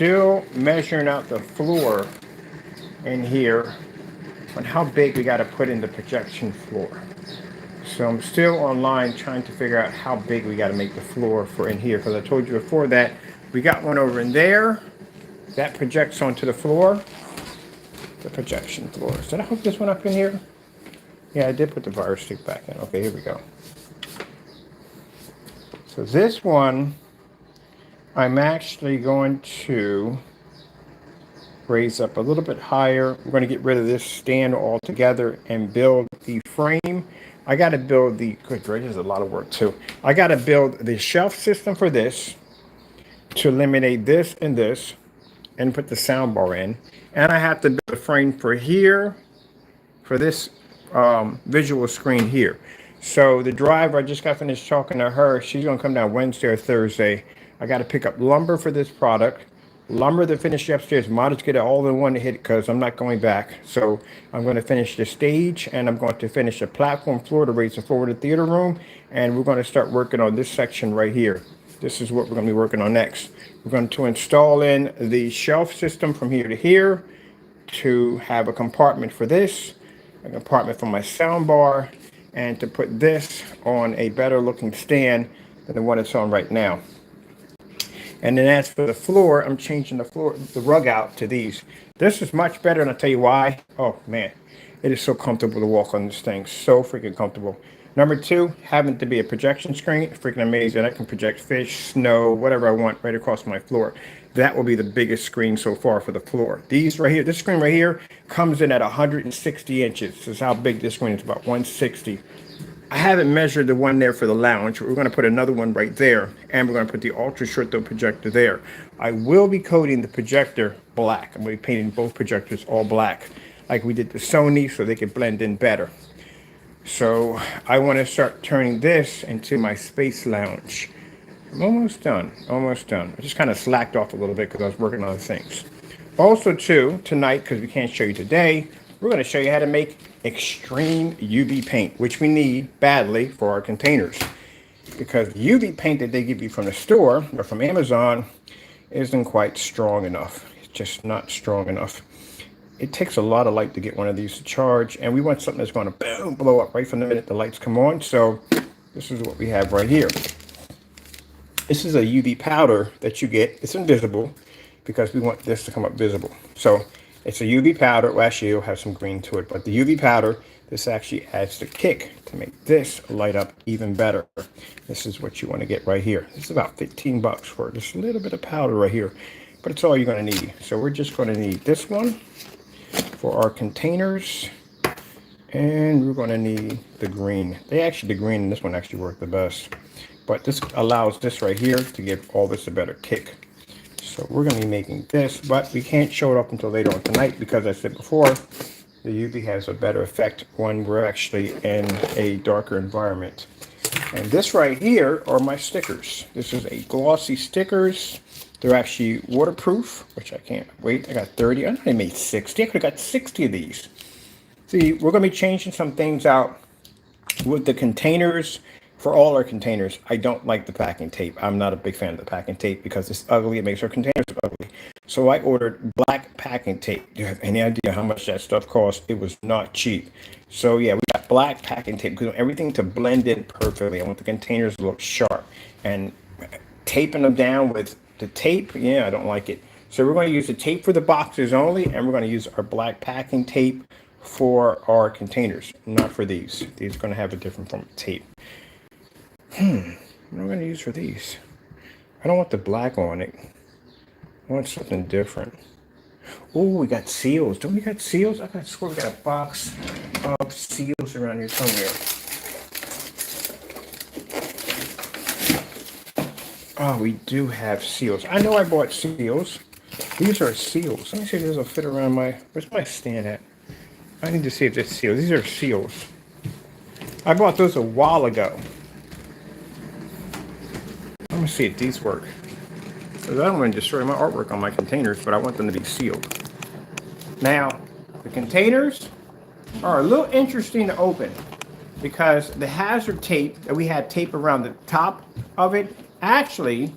still measuring out the floor in here on how big we got to put in the projection floor. So I'm still online trying to figure out how big we got to make the floor for in here, because I told you before that we got one over in there that projects onto the floor, the projection floor. Did I hook this one up in here? Yeah, I did put the virus stick back in. Okay, here we go. So this one, I'm actually going to raise up a little bit higher. We're going to get rid of this stand altogether and build the frame. I got to build the, good grief, this is a lot of work too. I got to build the shelf system for this to eliminate this and put the sound bar in. And I have to build a frame for here, for this visual screen here. So the driver, I just got finished talking to her. She's going to come down Wednesday or Thursday. I got to pick up lumber for this product. Lumber to finish upstairs. Might as get it all in one hit because I'm not going back. So I'm going to finish the stage, and I'm going to finish the platform floor to raise the floor of the theater room. And we're going to start working on this section right here. This is what we're going to be working on next. We're going to install in the shelf system from here to here to have a compartment for this, a compartment for my sound bar, and to put this on a better looking stand than the one it's on right now. And then as for the floor, I'm changing the rug out to these. This is much better, and I'll tell you why. Oh man, it is so comfortable to walk on this thing. So freaking comfortable. Number two, having to be a projection screen, freaking amazing. I can project fish, snow, whatever I want right across my floor. That will be the biggest screen so far for the floor. These right here, this screen right here comes in at 160 inches. This is how big this screen is, about 160. I haven't measured the one there for the lounge. We're going to put another one right there, and we're going to put the ultra short throw projector there. I will be coating the projector black. I'm going to be painting both projectors all black, like we did the Sony, so they could blend in better. So I want to start turning this into my space lounge. I'm almost done, almost done. I just kind of slacked off a little bit because I was working on other things. Also, too, tonight, because we can't show you today, we're going to show you how to make extreme UV paint, which we need badly for our containers. Because UV paint that they give you from the store or from Amazon isn't quite strong enough. It's just not strong enough. It takes a lot of light to get one of these to charge, and we want something that's going to boom, blow up right from the minute the lights come on. So this is what we have right here. This is a UV powder that you get. It's invisible because we want this to come up visible. So it's a UV powder. Well, actually, it'll have some green to it, but the UV powder, this actually adds the kick to make this light up even better. This is what you want to get right here. This is about 15 bucks for just a little bit of powder right here, but it's all you're going to need. So we're just going to need this one for our containers, and we're going to need the green. The green and this one actually work the best, but this allows this right here to give all this a better kick. So we're going to be making this, but we can't show it up until later on tonight because I said before, the UV has a better effect when we're actually in a darker environment. And this right here are my stickers. This is a glossy stickers. They're actually waterproof, which I can't wait. I got 30. I only made 60. I could have got 60 of these. See, we're going to be changing some things out with the containers. For all our containers, I don't like the packing tape. I'm not a big fan of the packing tape because it's ugly. It makes our containers ugly. So I ordered black packing tape. Do you have any idea how much that stuff cost? It was not cheap. So yeah, we got black packing tape because everything to blend in perfectly. I want the containers to look sharp. And taping them down with the tape, yeah, I don't like it. So we're going to use the tape for the boxes only, and we're going to use our black packing tape for our containers, not for these. These are going to have a different form of tape. What am I going to use for these? I don't want the black on it. I want something different. Oh, we got seals. Don't we got seals? I swear we got a box of seals around here somewhere. Oh, we do have seals. I know I bought seals. These are seals. Let me see if this will fit around my... Where's my stand at? I need to see if it's seals. These are seals. I bought those a while ago. Let me see if these work. Because I don't want to destroy my artwork on my containers, but I want them to be sealed. Now, the containers are a little interesting to open because the hazard tape that we had tape around the top of it, actually,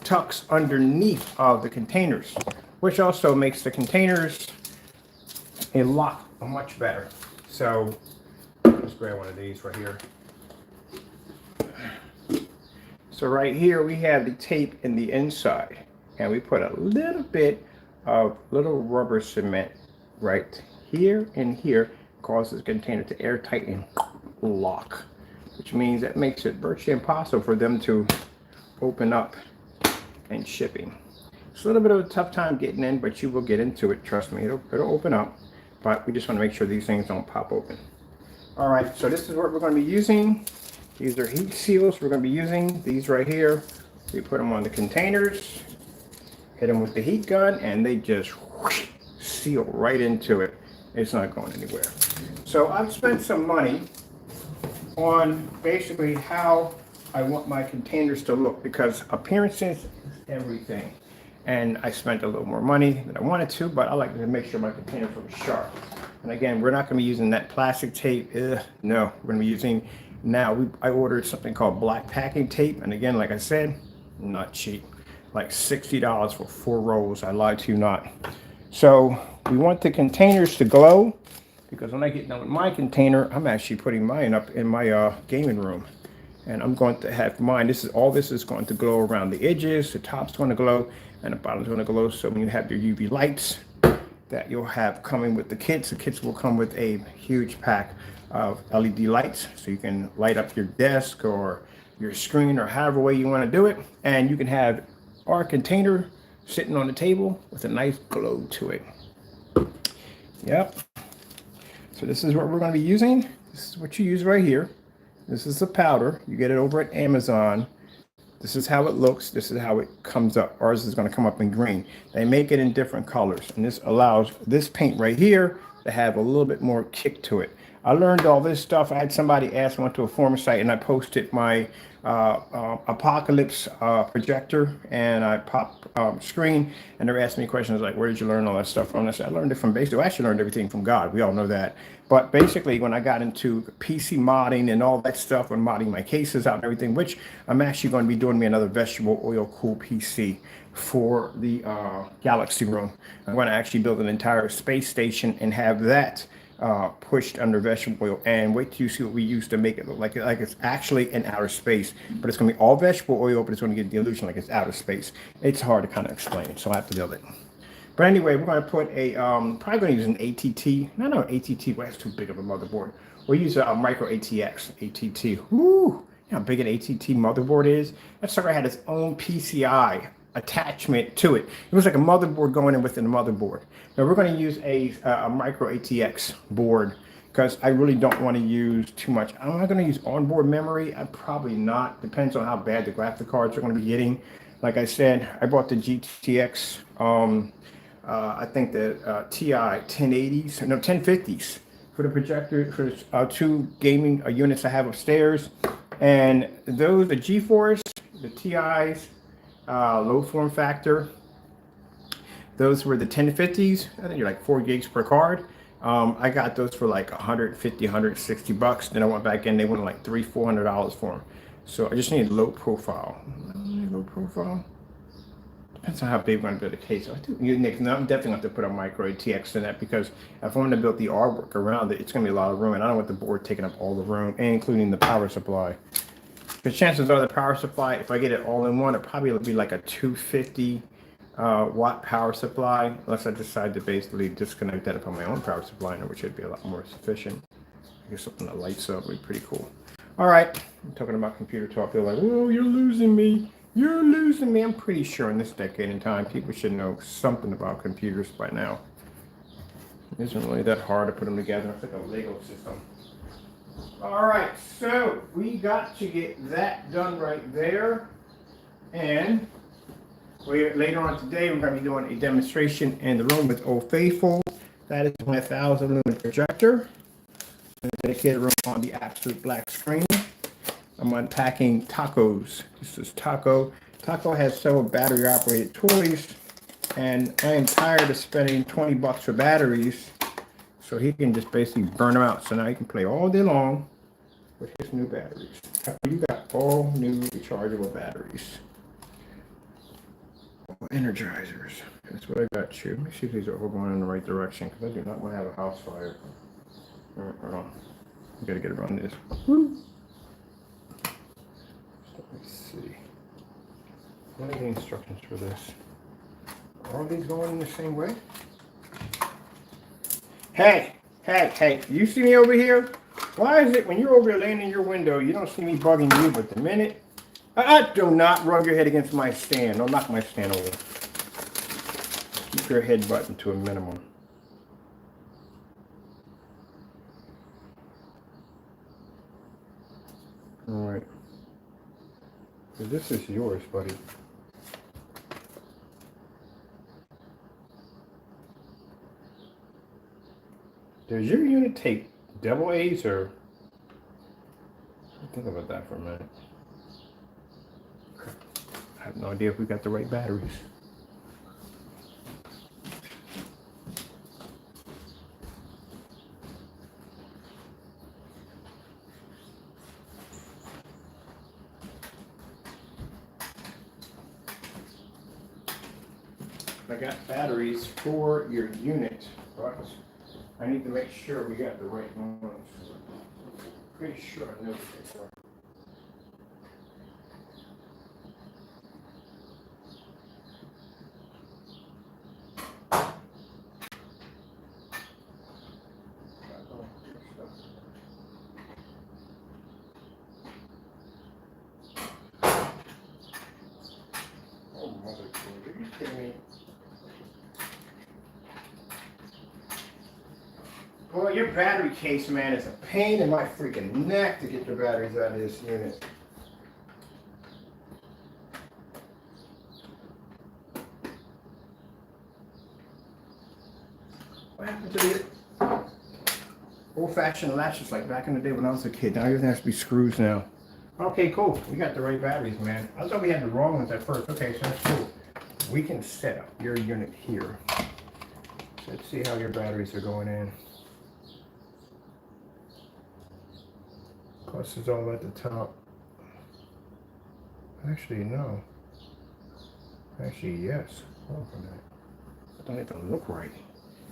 tucks underneath of the containers, which also makes the containers a lot much better. So let's grab one of these right here. So right here we have the tape in the inside, and we put a little bit of little rubber cement right here and here, causes the container to airtight and lock, which means that makes it virtually impossible for them to open up and shipping. It's a little bit of a tough time getting in, but you will get into it. Trust me, it'll open up, but we just want to make sure these things don't pop open. All right, so this is what we're going to be using. These are heat seals. We're going to be using these right here. We put them on the containers, hit them with the heat gun, and they just whoosh, seal right into it. It's not going anywhere. So I've spent some money on basically how I want my containers to look, because appearances is everything. And I spent a little more money than I wanted to, but I like to make sure my containers look sharp. And again, we're not going to be using that plastic tape. No, we're going to be using now. I ordered something called black packing tape, and again, like I said, not cheap. Like $60 for 4 rolls. I lied to you not. So we want the containers to glow, because when I get done with my container, I'm actually putting mine up in my gaming room, and I'm going to have mine. This is going to glow around the edges. The top's going to glow, and the bottom's going to glow. So when you have your UV lights that you'll have coming with the kits will come with a huge pack of LED lights, so you can light up your desk or your screen or however way you want to do it, and you can have our container sitting on the table with a nice glow to it. Yep. So this is what we're going to be using. This is what you use right here. This is the powder. You get it over at Amazon. This is how it looks. This is how it comes up. Ours is going to come up in green. They make it in different colors, and this allows this paint right here to have a little bit more kick to it. I learned all this stuff. I had somebody ask, went to a forum site, and I posted my Apocalypse projector, and I pop screen, and they're asking me questions like, where did you learn all that stuff from? I said, I learned it from basically, I actually learned everything from God. We all know that. But basically, when I got into PC modding and all that stuff, when modding my cases out and everything, which I'm actually going to be doing me another vegetable oil cool PC for the Galaxy room. I'm going to actually build an entire space station and have that pushed under vegetable oil, and wait till you see what we use to make it look like it's actually in outer space. But it's going to be all vegetable oil, but it's going to get the illusion like it's outer space. It's hard to kind of explain, so I have to build it. But anyway, we're going to put a probably going to use an ATT. No, ATT. Well, that's too big of a motherboard. We'll use a micro ATX ATT. Woo! You know how big an ATT motherboard is? That sucker had its own PCI attachment to it. It was like a motherboard going in within a motherboard. Now we're going to use a micro ATX board, because I really don't want to use too much. I'm not going to use onboard memory. I probably not. Depends on how bad the graphic cards are going to be getting. Like I said, I bought the GTX. I think the TI 1080s, no 1050s for the projector for 2 gaming units I have upstairs, and those the GeForce, the TIs. Low form factor. Those were the 1050s. I think you're like 4 gigs per card. I got those for like 150, 160 bucks. Then I went back in, they went like $300-400 for them. So I just need low profile. Low profile. Depends on how big we're going to build a case. I'm definitely going to have to put a micro ATX in that, because if I want to build the artwork around it, it's going to be a lot of room, and I don't want the board taking up all the room, including the power supply. The chances are the power supply, if I get it all in one, it probably will be like a 250 watt power supply, unless I decide to basically disconnect that and put my own power supply in it, which would be a lot more sufficient. I guess something that lights up would be pretty cool. All right, I'm talking about computer talk. They're like, oh, you're losing me. You're losing me. I'm pretty sure in this decade and time, people should know something about computers by now. It isn't really that hard to put them together. It's like a Lego system. All right, so we got to get that done right there, and later on today we're going to be doing a demonstration in the room with Old Faithful. That is my 1,000 lumen projector, a dedicated room on the absolute black screen. I'm unpacking Tacos. This is Taco. Taco has several battery operated toys, and I am tired of spending 20 bucks for batteries. So he can just basically burn them out. So now he can play all day long with his new batteries. You got all new rechargeable batteries. Energizers. That's what I got you. Let me see if these are all going in the right direction because I do not want to have a house fire. You gotta get around this. Let's see. What are the instructions for this? Are all these going in the same way? Hey! You see me over here? Why is it when you're over here laying in your window, you don't see me bugging you, but the minute... do not rub your head against my stand. Don't knock my stand over. Keep your head button to a minimum. Alright. So this is yours, buddy. Does your unit take double A's or... Think about that for a minute. I have no idea if we got the right batteries. I got batteries for your unit, but I need to make sure we got the right ones. Pretty sure I know what they are. Oh, mother, are you kidding me? Well, your battery case, man, is a pain in my freaking neck to get the batteries out of this unit. What happened to the old-fashioned latches like back in the day when I was a kid? Now everything has to be screws now. Okay, cool. We got the right batteries, man. I thought we had the wrong ones at first. Okay, so that's cool. We can set up your unit here. So let's see how your batteries are going in. Plus is all at the top. Actually, no. Actually, yes. Oh, that don't even look right.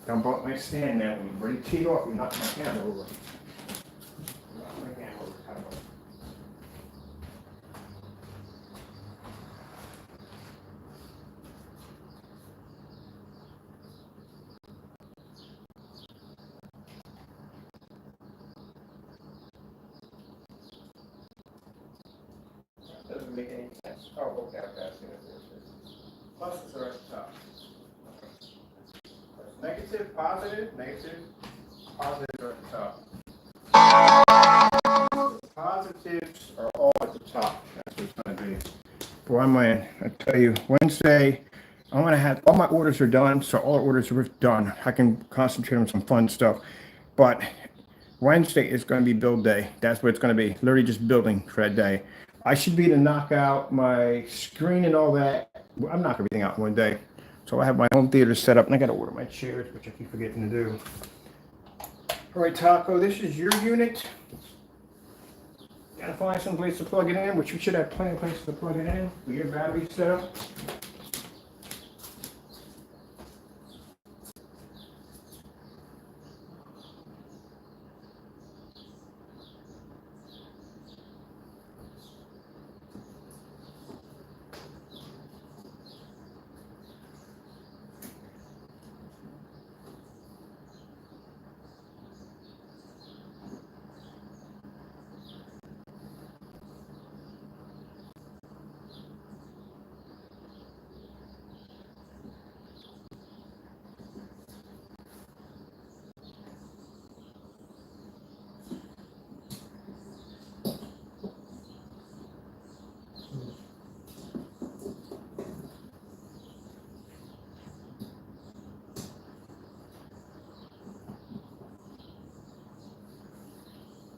I bought my stand now. I'm ready to tee off. You knocked my camera over. Knocked my camera over. How about it? Doesn't make any sense. Oh, okay, okay, I see what this is. Pluses are at the top. Negative, positive, negative, positives are at the top. The positives are all at the top. That's what it's going to be. Boy, man, I tell you, Wednesday, I'm going to have, all my orders are done, so all orders are done. I can concentrate on some fun stuff. But Wednesday is going to be build day. That's what it's going to be. Literally just building for that day. I should be to knock out my screen and all that. I'm knocking everything out in one day. So I have my home theater set up, and I got to order my chairs, which I keep forgetting to do. All right, Taco, this is your unit. Got to find some place to plug it in, which you should have plenty of places to plug it in with your battery set up.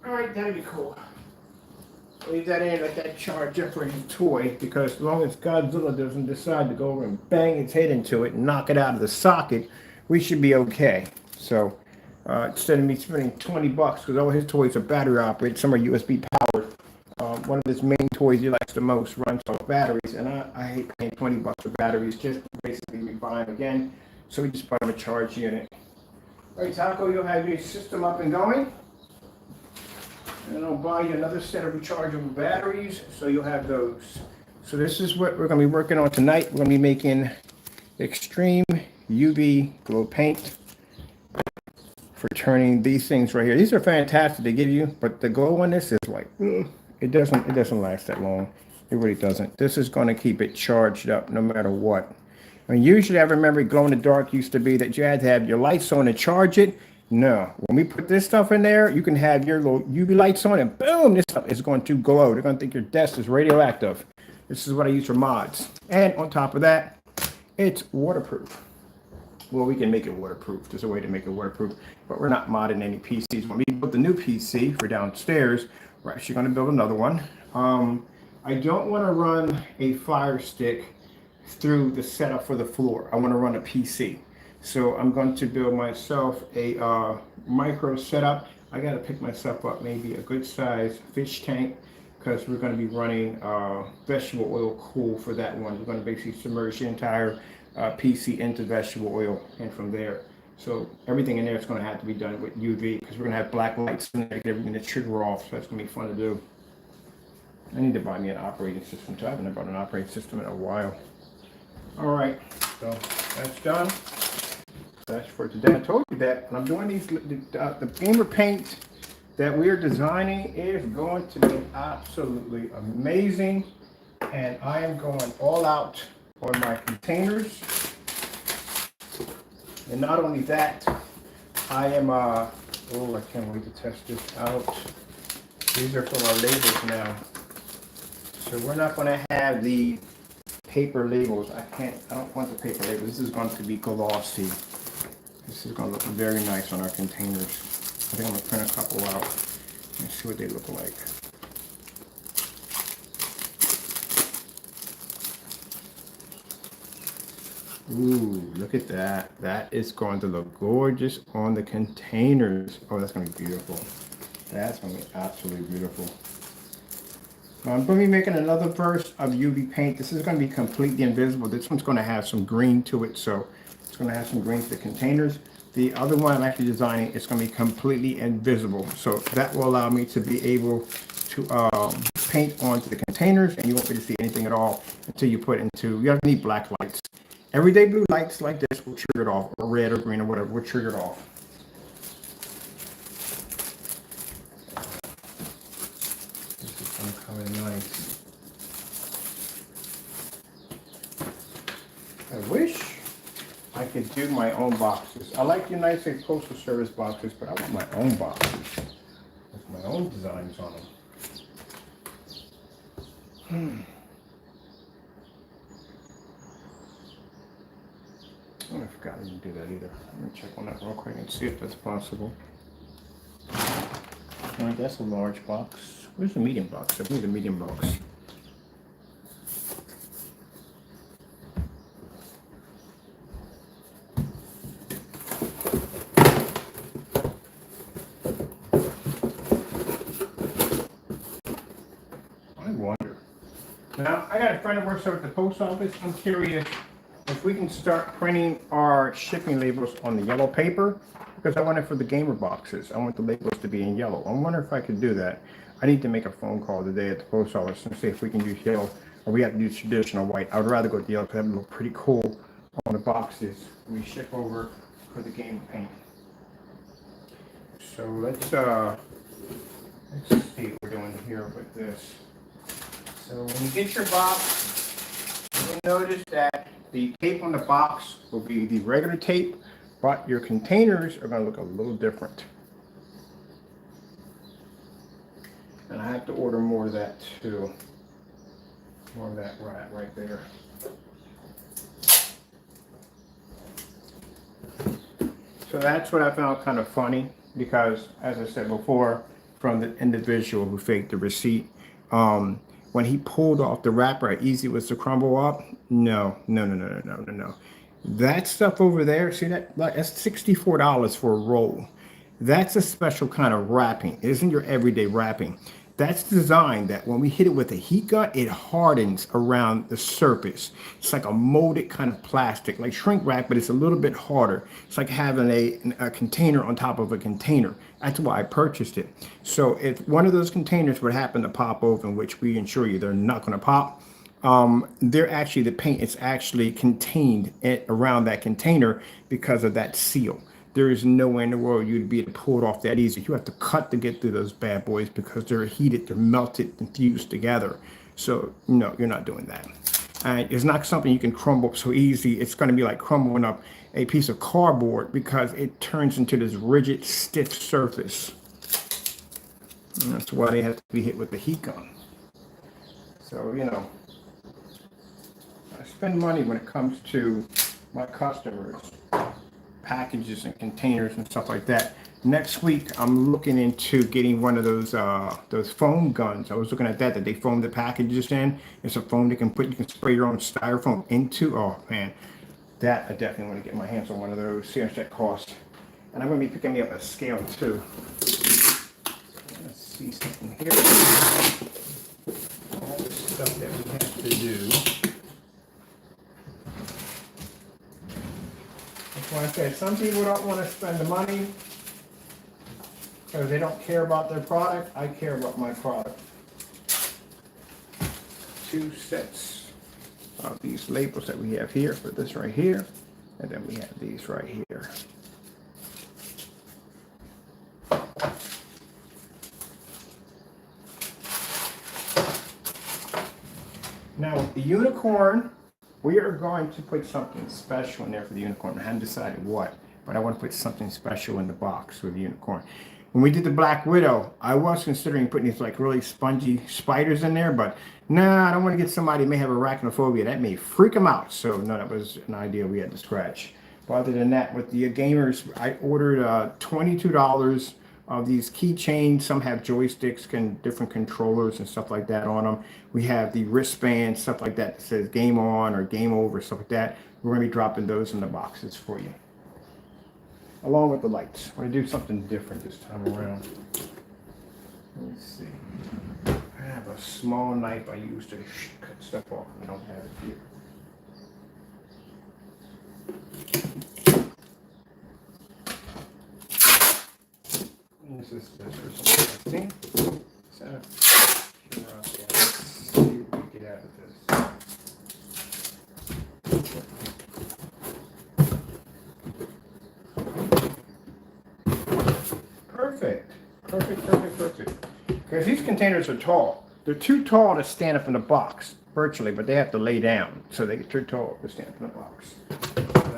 All right, that'd be cool. Leave that in, let that charge up for his toy, because as long as Godzilla doesn't decide to go over and bang its head into it and knock it out of the socket, we should be okay. So instead of me spending $20, because all his toys are battery operated, some are USB powered, one of his main toys he likes the most runs off batteries, and I hate paying $20 for batteries, just basically we buy them again, so we just buy them a charge unit. All right, Taco, you'll have your system up and going, and I'll buy you another set of rechargeable batteries, so you'll have those. So this is what we're going to be working on tonight. We're going to be making extreme UV glow paint for turning these things right here. These are fantastic to give you, but the glow on this is like, it doesn't last that long. It really doesn't. This is going to keep it charged up no matter what. I mean, usually I remember glow in the dark used to be that you had to have your lights on to charge it. No, when we put this stuff in there, you can have your little UV lights on and boom, this stuff is going to glow. They're going to think your desk is radioactive. This is what I use for mods. And on top of that, it's waterproof. Well, we can make it waterproof. There's a way to make it waterproof, but we're not modding any PCs. When we build the new PC for downstairs, we're actually going to build another one. I don't want to run a Fire Stick through the setup for the floor. I want to run a PC. So I'm going to build myself a micro setup. I got to pick myself up maybe a good size fish tank, because we're going to be running vegetable oil cool for that one. We're going to basically submerge the entire PC into vegetable oil, and from there, so everything in there is going to have to be done with UV, because we're going to have black lights in there to get everything to trigger off. So that's going to be fun to do. I need to buy me an operating system too. I haven't bought an operating system in a while. All right, so that's done. That's for today. I told you that when I'm doing these, the gamer paint that we're designing is going to be absolutely amazing, and I am going all out on my containers. And not only that, I am I can't wait to test this out. These are for our labels now, so we're not going to have the paper labels. I don't want the paper labels. This is going to be glossy. This is going to look very nice on our containers. I think I'm going to print a couple out and see what they look like. Ooh, look at that. That is going to look gorgeous on the containers. Oh, that's going to be beautiful. That's going to be absolutely beautiful. I'm going to be making another burst of UV paint. This is going to be completely invisible. This one's going to have some green to it, so it's going to have some green to the containers. The other one I'm actually designing is going to be completely invisible, so that will allow me to be able to paint onto the containers, and you won't be able to see anything at all until you put into, you don't need black lights. Everyday blue lights like this will trigger it off, or red or green or whatever will trigger it off. This is going to come in nice. I wish I could do my own boxes. I like the United States Postal Service boxes, but I want my own boxes with my own designs on them. Oh, I forgot I didn't do that either. Let me check on that real quick and see if that's possible. All right, that's a large box. Where's the medium box? I need a medium box. I wonder. Now, I got a friend that works over at the post office. I'm curious if we can start printing our shipping labels on the yellow paper, because I want it for the gamer boxes. I want the labels to be in yellow. I wonder if I could do that. I need to make a phone call today at the post office and see if we can use yellow, or we have to use traditional white. I would rather go with yellow because that would look pretty cool on the boxes we ship over for the gamer paint. So let's see what we're doing here with this. So when you get your box, you'll notice that the tape on the box will be the regular tape, but your containers are going to look a little different. And I have to order more of that too. More of that right there. So that's what I found kind of funny, because as I said before, from the individual who faked the receipt, when he pulled off the wrapper, how easy it was to crumble up. No. That stuff over there, see that? That's $64 for a roll. That's a special kind of wrapping. It isn't your everyday wrapping. That's designed that when we hit it with a heat gun, it hardens around the surface. It's like a molded kind of plastic, like shrink wrap, but it's a little bit harder. It's like having a container on top of a container. That's why I purchased it. So if one of those containers would happen to pop open, which we ensure you they're not going to pop, they're actually, the paint is actually contained around that container because of that seal. There is no way in the world you'd be able to pull it off that easy. You have to cut to get through those bad boys because they're heated, they're melted and fused together. So no, you're not doing that. And it's not something you can crumble up so easy. It's going to be like crumbling up a piece of cardboard because it turns into this rigid, stiff surface. And that's why they have to be hit with the heat gun. So, you know, I spend money when it comes to my customers, packages and containers and stuff like that. Next week, I'm looking into getting one of those foam guns. I was looking at that they foam the packages in. It's a foam you can spray your own styrofoam into. Oh man, that I definitely want to get my hands on one of those. See how much that costs. And I'm going to be picking me up a scale too. Let's see something here. All the stuff that we have to do. That's why I said some people don't want to spend the money because they don't care about their product. I care about my product. 2 sets of these labels that we have here for this right here, and then we have these right here. Now with the unicorn, we are going to put something special in there for the unicorn. I haven't decided what, but I want to put something special in the box with the unicorn. When we did the Black Widow, I was considering putting these like really spongy spiders in there, but nah, I don't want to get somebody who may have arachnophobia. That may freak them out. So no, that was an idea we had to scratch. But other than that, with the gamers, I ordered $22 of these keychains. Some have joysticks and different controllers and stuff like that on them. We have the wristband, stuff like that says game on or game over, stuff like that. We're going to be dropping those in the boxes for you, along with the lights. We're going to do something different this time around. Let me see. I have a small knife I use to cut stuff off. I don't have it here. This is something. So, let's see what we get out of this. Perfect. Because these containers are tall. They're too tall to stand up in the box, virtually, but they have to lay down. So they're too tall to stand up in the box. So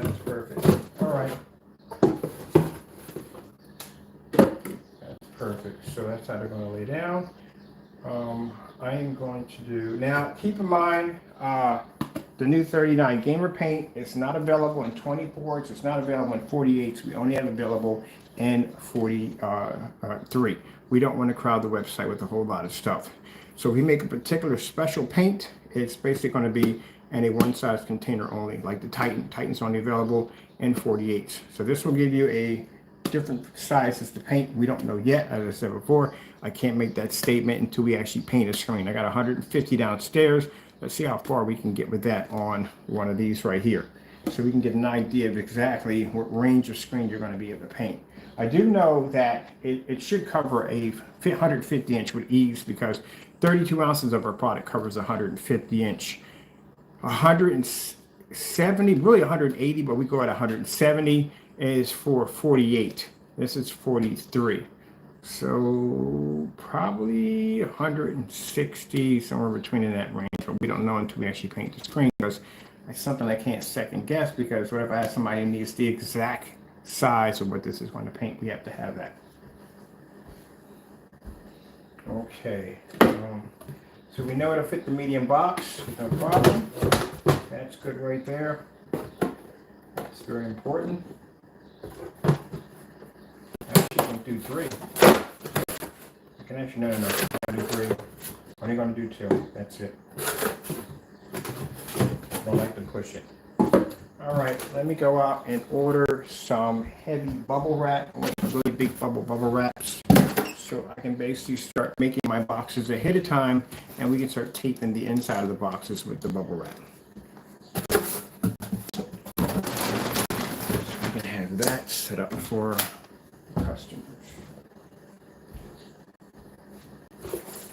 that's perfect. All right. Perfect. So that's how they're going to lay down. I am going to do now. Keep in mind, the new 39 Gamer Paint is not available in 24s. It's not available in 48s. We only have available in 43. We don't want to crowd the website with a whole lot of stuff. So if we make a particular special paint, it's basically going to be in a one-size container only, like the Titan. Titan's only available in 48s. So this will give you a different sizes to paint. We don't know yet. As I said before, I can't make that statement until we actually paint a screen. I got 150 downstairs. Let's see how far we can get with that on one of these right here, so we can get an idea of exactly what range of screen you're going to be able to paint. I do know that it should cover a 150 inch with ease, because 32 ounces of our product covers 150 inch. 170, really 180, but we go at 170 is for 48. This is 43. So probably 160, somewhere between in that range. But we don't know until we actually paint the screen, because it's something I can't second guess, because what if I have somebody who needs the exact size of what this is going to paint? We have to have that. Okay. So we know it'll fit the medium box, no problem. That's good right there. That's very important. Actually, I'm going to do 3. I can actually, no, I'm going to do 3. Only going to do 2. That's it. Don't like to push it. All right, let me go out and order some heavy bubble wrap. I want some really big bubble wraps. so I can basically start making my boxes ahead of time, and we can start taping the inside of the boxes with the bubble wrap. We can have that set up for customers.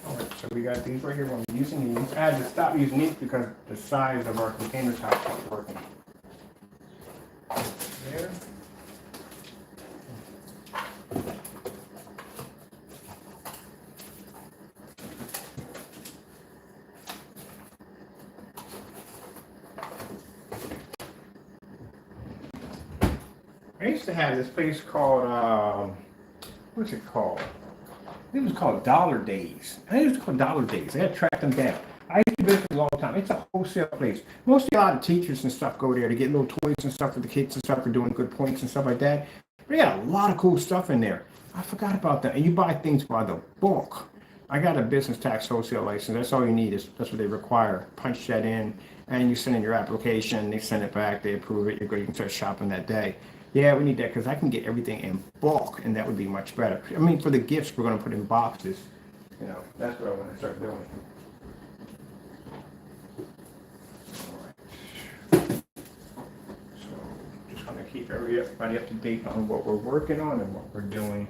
Alright, so we got these right here. When we're using these, I had to stop using these because the size of our container top wasn't working. There. I used to have this place called, what's it called? It was called Dollar Days. I think it was called Dollar Days. I had to track them down. I used to visit for a long time. It's a wholesale place. Mostly a lot of teachers and stuff go there to get little toys and stuff for the kids and stuff for doing good points and stuff like that. But they got a lot of cool stuff in there. I forgot about that. And you buy things by the bulk. I got a business tax wholesale license. That's all you need. That's what they require. Punch that in, and you send in your application. They send it back. They approve it. You can start shopping that day. Yeah, we need that because I can get everything in bulk, and that would be much better. I mean, for the gifts, we're going to put in boxes. You know, that's what I want to start doing. All right. So, just going to keep everybody up to date on what we're working on and what we're doing.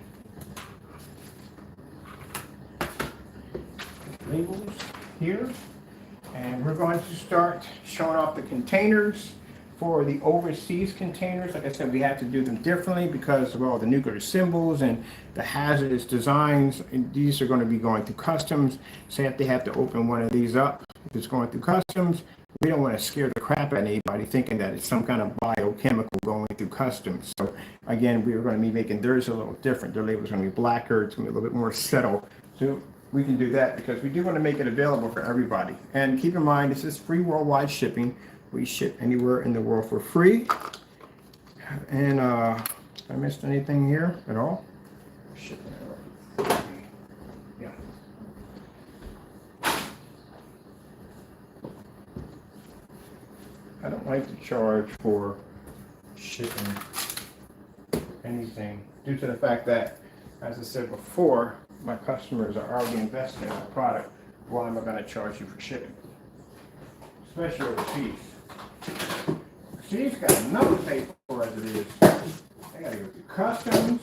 Labels here, and we're going to start showing off the containers. For the overseas containers, like I said, we have to do them differently because of all the nuclear symbols and the hazardous designs. And these are going to be going through customs. So if they have to open one of these up, if it's going through customs, we don't want to scare the crap out of anybody thinking that it's some kind of biochemical going through customs. So again, we are going to be making theirs a little different. Their label is going to be blacker. It's going to be a little bit more settled. So we can do that because we do want to make it available for everybody. And keep in mind, this is free worldwide shipping. We ship anywhere in the world for free. And I missed anything here at all? Shipping error. Yeah. I don't like to charge for shipping anything due to the fact that, as I said before, my customers are already invested in the product. Why am I going to charge you for shipping? Especially overseas. She's got enough to pay for as it is. I gotta go through customs.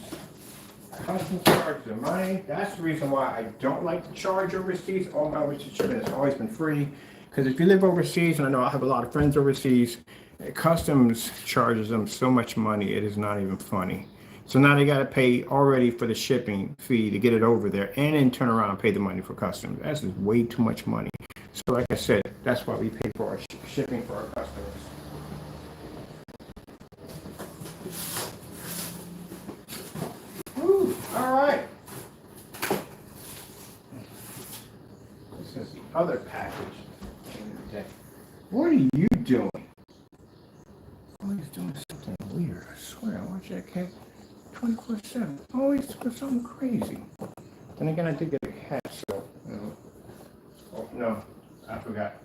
Customs charge the money. That's the reason why I don't like to charge overseas. All my overseas shipping has always been free. Because if you live overseas, and I know I have a lot of friends overseas, customs charges them so much money, it is not even funny. So now they gotta pay already for the shipping fee to get it over there, and then turn around and pay the money for customs. That's just way too much money. So like I said, that's why we pay for our shipping for our customers. Woo, all right. This is the other package. What are you doing? Always doing something weird. I swear, I watch that cat 24/7. Always doing something crazy. Then again, I did get a cat, so oh no. I forgot.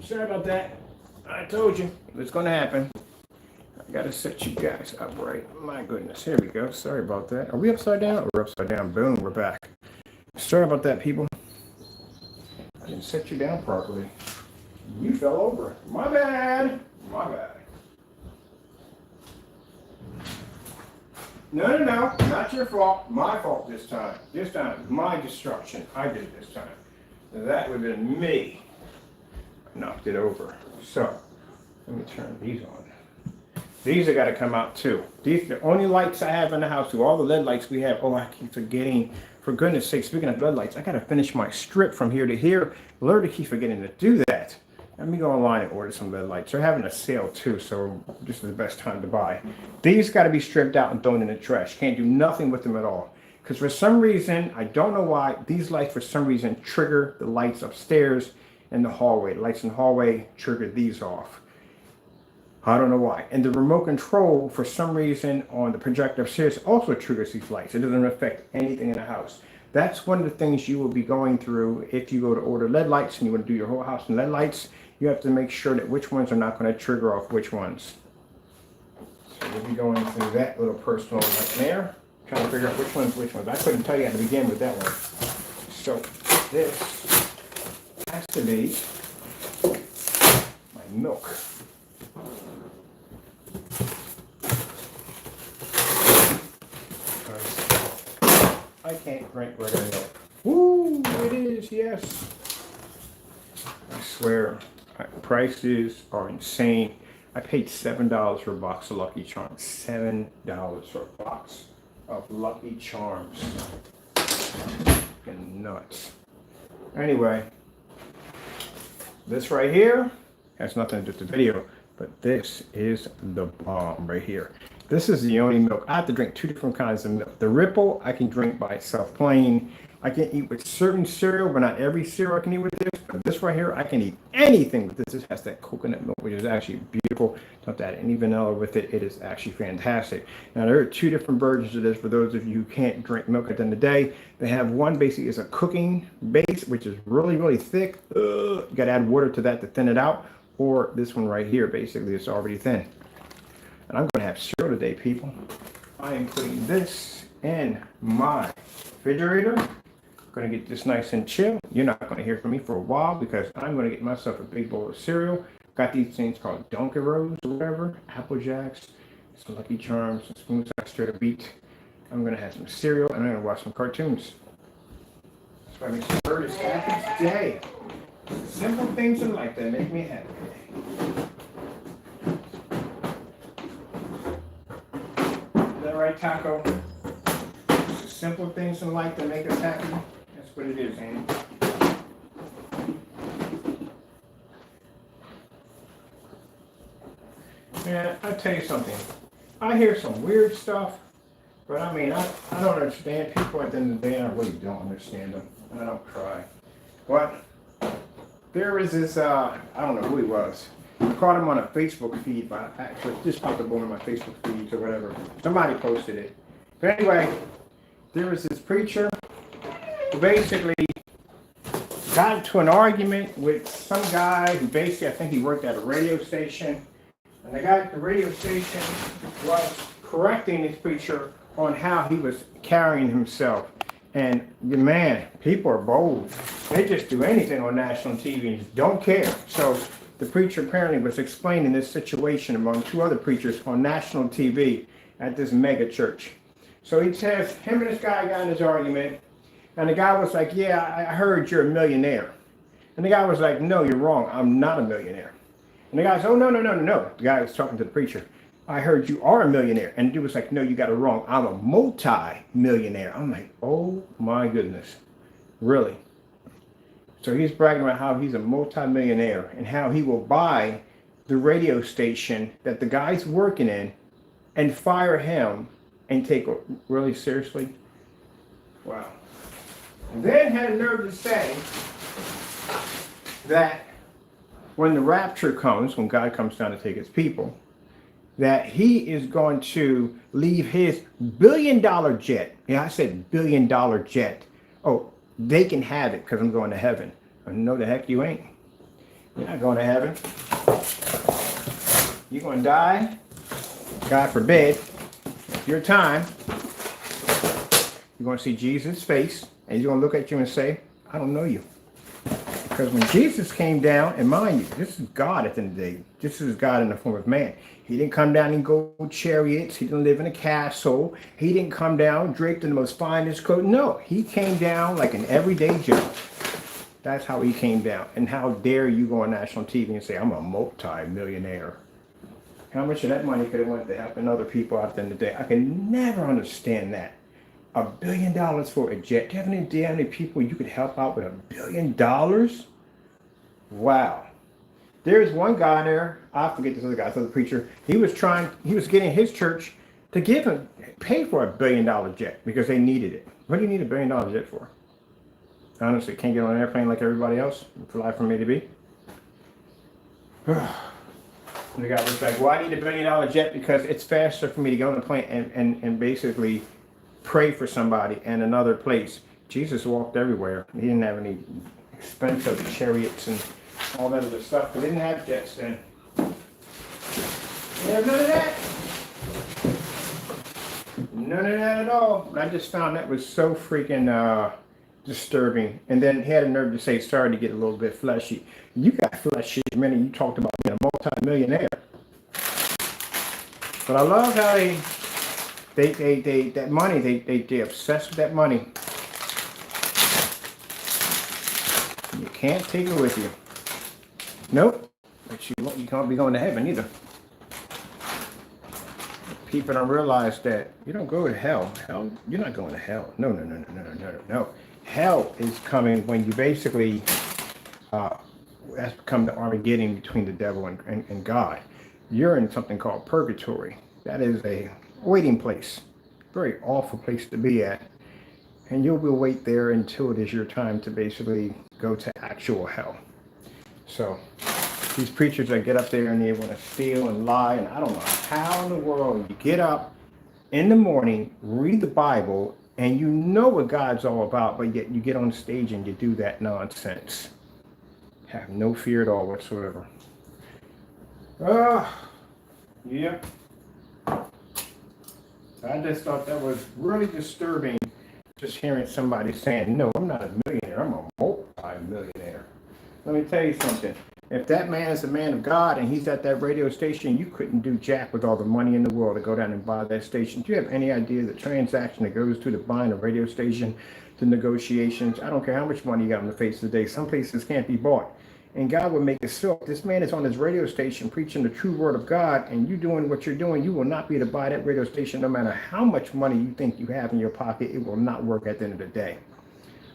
Sorry about that. I told you it was going to happen. I got to set you guys up right. My goodness. Here we go. Sorry about that. Are we upside down? We're upside down. Boom. We're back. Sorry about that, people. I didn't set you down properly. You fell over. My bad. My bad. No. Not your fault. My fault this time. This time, my destruction. I did it this time. That would have been me. I knocked it over. So, let me turn these on. These have got to come out too. These are the only lights I have in the house. All the LED lights we have. Oh, I keep forgetting. For goodness sake, speaking of LED lights, I got to finish my strip from here to here. Literally keep forgetting to do that. Let me go online and order some LED lights. They're having a sale too, so this is the best time to buy. These got to be stripped out and thrown in the trash. Can't do nothing with them at all. Because for some reason, I don't know why, these lights for some reason trigger the lights upstairs in the hallway. The lights in the hallway trigger these off. I don't know why. And the remote control, for some reason, on the projector upstairs also triggers these lights. It doesn't affect anything in the house. That's one of the things you will be going through if you go to order LED lights and you want to do your whole house in LED lights. You have to make sure that which ones are not going to trigger off which ones. So we'll be going through that little personal nightmare. trying to figure out which one's which ones. I couldn't tell you how to begin with that one. So this has to be my milk. I can't drink regular milk. Woo, it is, yes. I swear, prices are insane. I paid $7 for a box of Lucky Charms. $7 for a box of Lucky Charms. Fucking nuts. Anyway, this right here has nothing to do with the video, but this is the bomb right here. This is the only milk. I have to drink two different kinds of milk. The Ripple I can drink by itself plain. I can eat with certain cereal, but not every cereal I can eat with this. But this right here, I can eat anything with this. This has that coconut milk, which is actually beautiful. Don't add any vanilla with it. It is actually fantastic. Now, there are two different versions of this for those of you who can't drink milk at the end of the day. They have one basically is a cooking base, which is really, really thick. You got to add water to that to thin it out. Or this one right here, basically, it's already thin. And I'm going to have cereal today, people. I am putting this in my refrigerator. Going to get this nice and chill. You're not going to hear from me for a while because I'm going to get myself a big bowl of cereal. Got these things called Dunkaroos or whatever, Apple Jacks, some Lucky Charms, some spoons extra to beat. I'm going to have some cereal and I'm going to watch some cartoons. That's why Mr. Bird is happy today. Simple things in life that make me happy. Is that right, Taco? Simple things in life that make us happy. That's what it is, Andy. Man, I'll tell you something. I hear some weird stuff, but I mean, I don't understand people at the end of the day. I really don't understand them, and I don't try. But there is this, I don't know who he was. I caught him on a Facebook feed, but actually just popped up on one of my Facebook feeds or whatever. Somebody posted it. But anyway, there was this preacher who basically got into an argument with some guy who basically, I think he worked at a radio station. And the guy at the radio station was correcting this preacher on how he was carrying himself. And man, people are bold. They just do anything on national TV and just don't care. So the preacher apparently was explaining this situation among two other preachers on national TV at this mega church. So he says, him and this guy got in this argument, and the guy was like, yeah, I heard you're a millionaire. And the guy was like, no, you're wrong. I'm not a millionaire. And the guy said, oh, no. The guy was talking to the preacher. I heard you are a millionaire. And the dude was like, no, you got it wrong. I'm a multi-millionaire. I'm like, oh my goodness. Really? So he's bragging about how he's a multi-millionaire and how he will buy the radio station that the guy's working in and fire him and take it really seriously. Wow. And then had a nerve to say that when the rapture comes, when God comes down to take his people, that he is going to leave his billion-dollar jet. Yeah, I said billion-dollar jet. Oh, they can have it because I'm going to heaven. No, the heck you ain't. You're not going to heaven. You're going to die. God forbid. It's your time. You're going to see Jesus' face, and he's going to look at you and say, I don't know you. Because when Jesus came down, and mind you, this is God at the end of the day. This is God in the form of man. He didn't come down in gold chariots. He didn't live in a castle. He didn't come down draped in the most finest coat. No, he came down like an everyday Joe. That's how he came down. And how dare you go on national TV and say, I'm a multi-millionaire. How much of that money could have went to helping other people out at the end of the day? I can never understand that. $1 billion for a jet. Do you have any idea how many people you could help out with $1 billion? Wow. There's one guy there, I forget this other guy, the preacher. He was getting his church to pay for $1 billion jet because they needed it. What do you need $1 billion jet for? Honestly, can't get on an airplane like everybody else, fly from A to B. The guy was like, well, I need $1 billion jet because it's faster for me to get on the plane and basically pray for somebody in another place. Jesus walked everywhere. He didn't have any expensive chariots and all that other stuff. They didn't have jets then. They have none of that. None of that at all. I just found that was so freaking disturbing. And then he had a nerve to say sorry to get a little bit fleshy. You got fleshy, man. You talked about being a multi-millionaire. But I love how that money, they obsessed with that money. You can't take it with you. Nope. But you can't be going to heaven either. People don't realize that you don't go to hell. Hell, you're not going to hell. No. Hell is coming when you basically that's become the Armageddon between the devil and God. You're in something called purgatory. That is a waiting place. Very awful place to be at. And you will wait there until it is your time to basically go to actual hell. So these preachers that get up there and they want to steal and lie, and I don't know how in the world you get up in the morning, read the Bible, and you know what God's all about, but yet you get on stage and you do that nonsense. Have no fear at all whatsoever. Yeah. I just thought that was really disturbing, just hearing somebody saying, no, I'm not a millionaire, I'm a multi-millionaire. Let me tell you something. If that man is a man of God and he's at that radio station, you couldn't do jack with all the money in the world to go down and buy that station. Do you have any idea the transaction that goes to buying a radio station, the negotiations? I don't care how much money you got on the face of the day. Some places can't be bought. And God will make it so. If this man is on his radio station preaching the true word of God and you doing what you're doing, you will not be able to buy that radio station no matter how much money you think you have in your pocket. It will not work at the end of the day.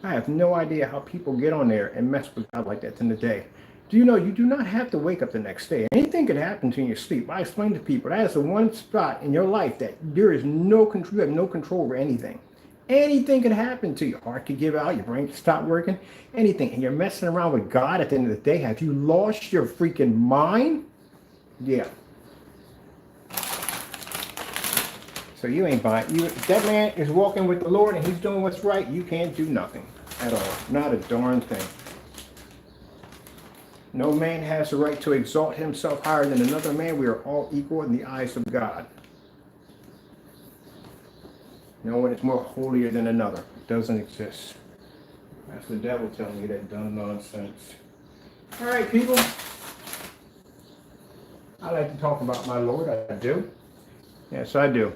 I have no idea how people get on there and mess with God like that at the end of the day. Do you know you do not have to wake up the next day? Anything could happen to you in your sleep. I explain to people that is the one spot in your life that there is no control. You have no control over anything. Anything could happen to you. Your heart could give out. Your brain could stop working. Anything. And you're messing around with God at the end of the day. Have you lost your freaking mind? Yeah. So you ain't buying. If that man is walking with the Lord and he's doing what's right, you can't do nothing at all. Not a darn thing. No man has the right to exalt himself higher than another man. We are all equal in the eyes of God. No one is more holier than another. It doesn't exist. That's the devil telling you that dumb nonsense. All right, people. I like to talk about my Lord. I do. Yes, I do.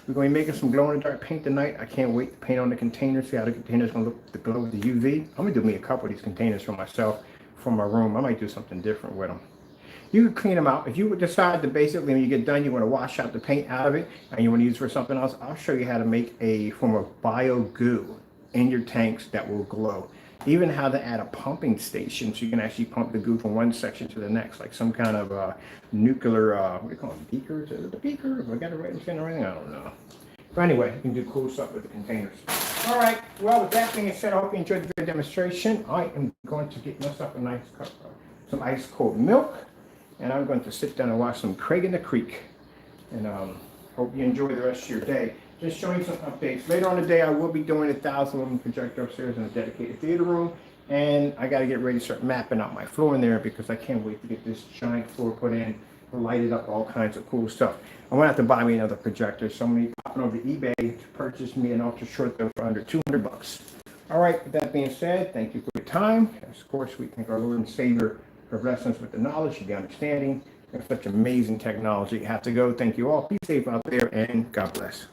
We're going to be making some glow-in-the-dark paint tonight. I can't wait to paint on the containers. See how the containers going to look to glow with the UV. I'm going to do me a couple of these containers for myself, for my room. I might do something different with them. You can clean them out. If you decide to basically, when you get done, you want to wash out the paint out of it and you want to use it for something else, I'll show you how to make a form of bio goo in your tanks that will glow. Even how to add a pumping station so you can actually pump the goo from one section to the next, like some kind of nuclear, what do you call them, beakers? Is it the beaker? Have I got it right in front of everything? I don't know. But anyway, you can do cool stuff with the containers. All right, well, with that being said, I hope you enjoyed the video demonstration. I am going to get myself a nice cup of some ice cold milk. And I'm going to sit down and watch some Craig in the Creek. And hope you enjoy the rest of your day. Just showing some updates. Later on today, I will be doing a 1,000-lumen projector upstairs in a dedicated theater room. And I got to get ready to start mapping out my floor in there because I can't wait to get this giant floor put in, lighted up, all kinds of cool stuff. I'm going to have to buy me another projector. So I'm going to be popping over to eBay to purchase me an ultra short though for under $200. All right, with that being said, thank you for your time. Of course, we thank our Lord and Savior for blessing us with the knowledge, the understanding, and such amazing technology. Have to go. Thank you all. Be safe out there, and God bless.